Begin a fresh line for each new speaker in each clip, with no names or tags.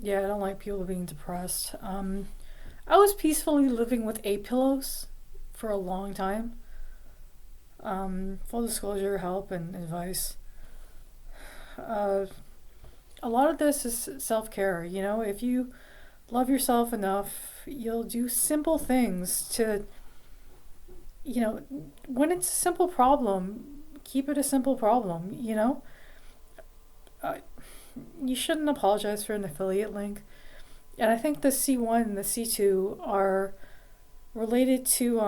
Yeah, I don't like people being depressed. I was peacefully living with 8 pillows for a long time. Full disclosure, help and advice. Uh, a lot of this is self care. If you love yourself enough, you'll do simple things to, you know, when it's a simple problem, keep it a simple problem. Uh, you shouldn't apologize for an affiliate link. And I think the C1 and the C2 are related to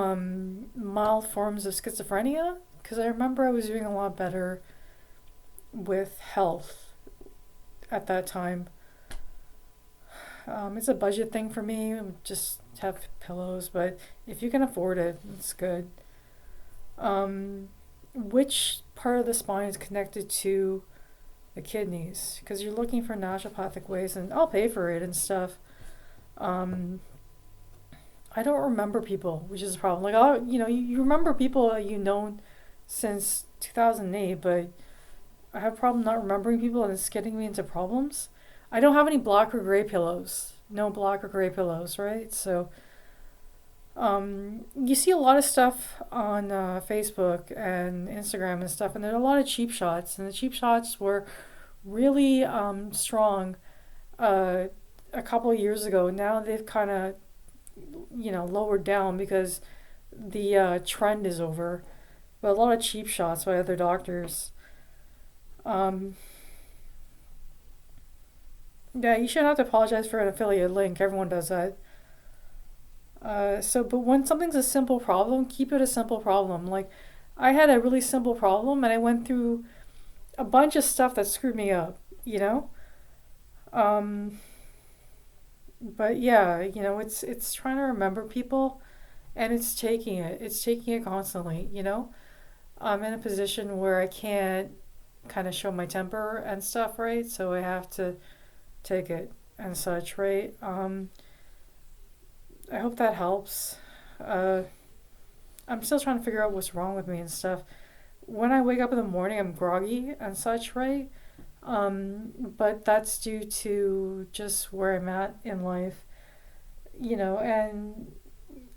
mild forms of schizophrenia because I remember I was doing a lot better with health at that time. It's a budget thing for me, just have pillows, but if you can afford it, it's good. Um, which part of the spine is connected to the kidneys? Because you're looking for naturopathic ways, and I'll pay for it and stuff. Um, I don't remember people, which is a problem. Like, you remember people that you've known since 2008, but I have a problem not remembering people, and it's getting me into problems. I don't have any black or gray pillows. No black or gray pillows, right? So, you see a lot of stuff on Facebook and Instagram and stuff, and there are a lot of cheap shots, and the cheap shots were really strong uh, a couple of years ago. Now they've kind of lowered down because the trend is over. But a lot of cheap shots by other doctors. Um, yeah, you shouldn't have to apologize for an affiliate link. Everyone does that. But when something's a simple problem, keep it a simple problem. Like, I had a really simple problem, and I went through a bunch of stuff that screwed me up. You know. Um, but yeah, it's trying to remember people, and it's taking it. It's taking it constantly. I'm in a position where I can't kind of show my temper and stuff, right? So I have to take it and such, right? I hope that helps. Uh, I'm still trying to figure out what's wrong with me and stuff. When I wake up in the morning, I'm groggy and such, right? But that's due to just where I'm at in life, and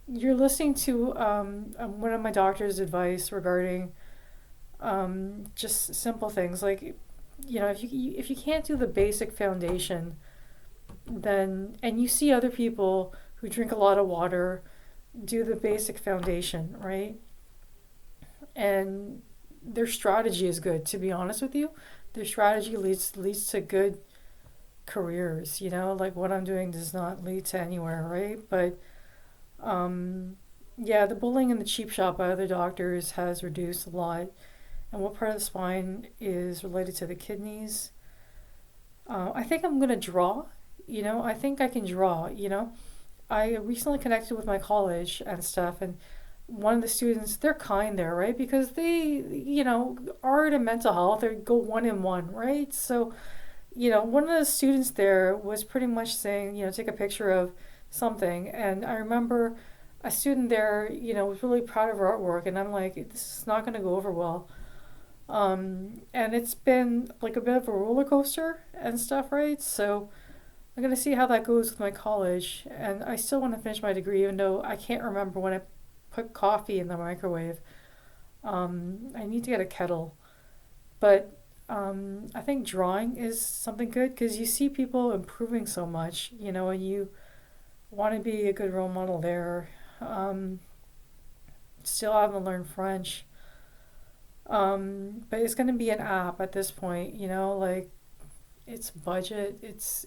you're listening to one of my doctor's advice regarding just simple things like, if you can't do the basic foundation, then and you see other people who drink a lot of water do the basic foundation, right? And their strategy is good. To be honest with you, their strategy leads to good careers. Like what I'm doing does not lead to anywhere, right? But yeah, the bullying in the cheap shop by other doctors has reduced a lot. And what part of the spine is related to the kidneys? I think I'm gonna draw. I think I can draw. I recently connected with my college and stuff, and one of the students, they're kind there, right? Because they, art and mental health, they go one in one, right? So, one of the students there was pretty much saying, take a picture of something. And I remember a student there, was really proud of her artwork, and I'm like, this is not going to go over well. And it's been like a bit of a roller coaster and stuff, right? So I'm gonna see how that goes with my college, and I still want to finish my degree, even though I can't remember when I put coffee in the microwave. I need to get a kettle, but I think drawing is something good because you see people improving so much, and you want to be a good role model there. Um, Still haven't learned French, but it's gonna be an app at this point, like it's budget, it's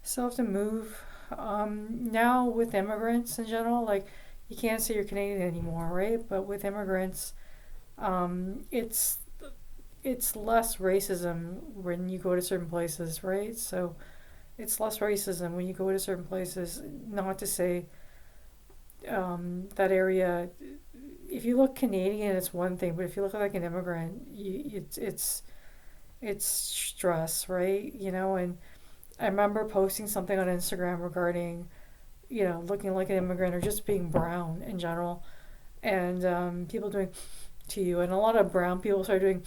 still have to move. Now with immigrants in general, like you can't say you're Canadian anymore, right? But with immigrants, it's less racism when you go to certain places, right? So it's less racism when you go to certain places. Not to say that area. If you look Canadian, it's one thing, but if you look like an immigrant, it's stress, right? And I remember posting something on Instagram regarding, looking like an immigrant or just being brown in general. and people doing to you, and a lot of brown people started doing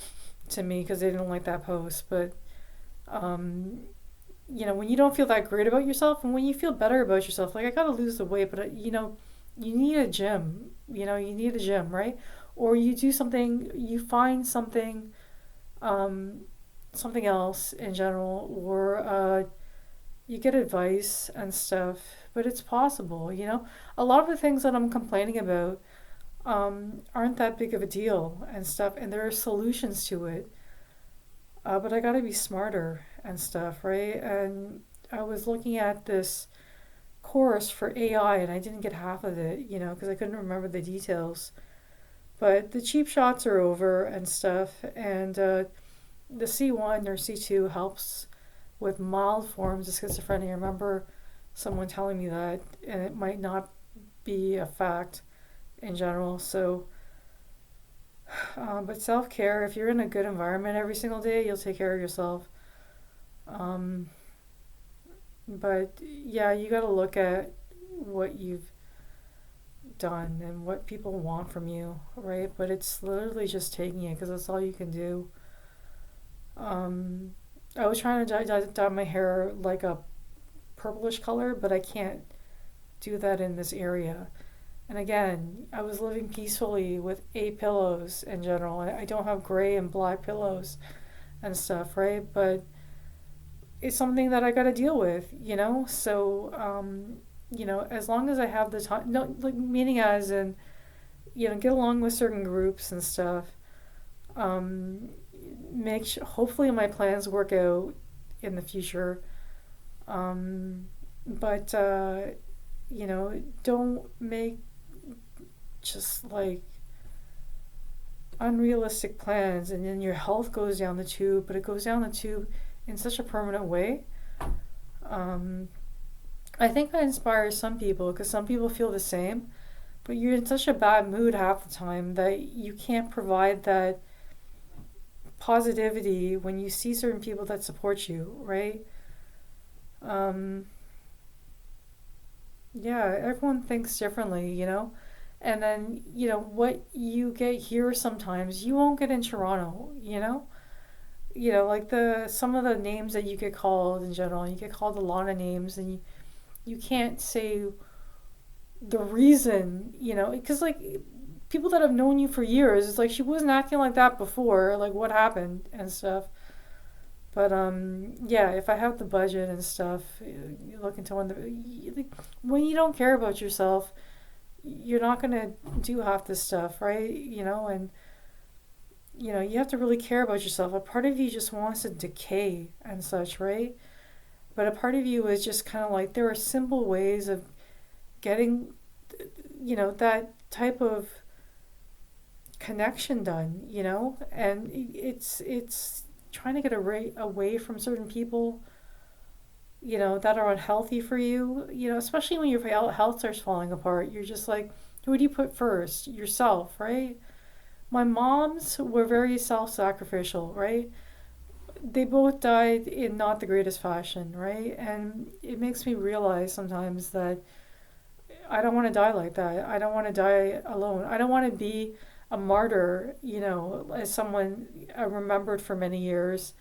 to me because they didn't like that post. But um, when you don't feel that great about yourself, and when you feel better about yourself, like I gotta lose the weight, but you need a gym. You need a gym, right? Or you do something, you find something, um, something else in general, or you get advice and stuff. But it's possible. A lot of the things that I'm complaining about aren't that big of a deal and stuff, and there are solutions to it. But I gotta be smarter and stuff, right? And I was looking at this course for AI and I didn't get half of it, because I couldn't remember the details. But the cheap shots are over and stuff, and the C1 or C2 helps with mild forms of schizophrenia. I remember someone telling me that, and it might not be a fact in general. So, but self care, if you're in a good environment every single day, you'll take care of yourself. Um, but yeah, you got to look at what you've done and what people want from you, right? But it's literally just taking it because that's all you can do. Um, I was trying to dye my hair like a purplish color, but I can't do that in this area. And again, I was living peacefully with 8 pillows in general. I don't have gray and black pillows and stuff, right? But it's something that I got to deal with. So, as long as I have the time, no, like meaning as in, get along with certain groups and stuff. Um, hopefully my plans work out in the future. Um, but don't make just like unrealistic plans, and then your health goes down the tube, but it goes down the tube in such a permanent way. Um, I think I inspire some people because some people feel the same, but you're in such a bad mood half the time that you can't provide that positivity when you see certain people that support you, right? Um, yeah, everyone thinks differently. And then, what you get here sometimes, you won't get in Toronto. Like some of the names that you get called in general, you get called a lot of names, and you can't say the reason, because like people that have known you for years, it's like she wasn't acting like that before, like what happened and stuff. But yeah, if I have the budget and stuff, you look into when you don't care about yourself, you're not gonna do half this stuff, right? And you have to really care about yourself. A part of you just wants to decay and such, right? But a part of you is just kind of like there are simple ways of getting, that type of connection done. And it's trying to get away from certain people, that are unhealthy for you, especially when your health starts falling apart. You're just like, who do you put first? Yourself, right? My moms were very self sacrificial, right? They both died in not the greatest fashion, right? And it makes me realize sometimes that I don't want to die like that. I don't want to die alone. I don't want to be a martyr, as someone remembered for many years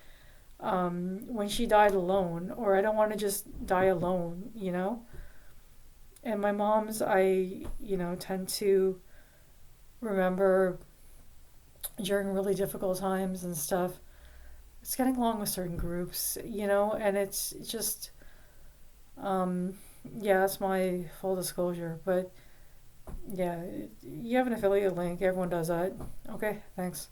when she died alone, or I don't want to just die alone. And my mom's, tend to remember during really difficult times and stuff. It's getting along with certain groups, and it's just, um, yeah, that's my full disclosure. But yeah, you have an affiliate link, everyone does that. Okay, thanks.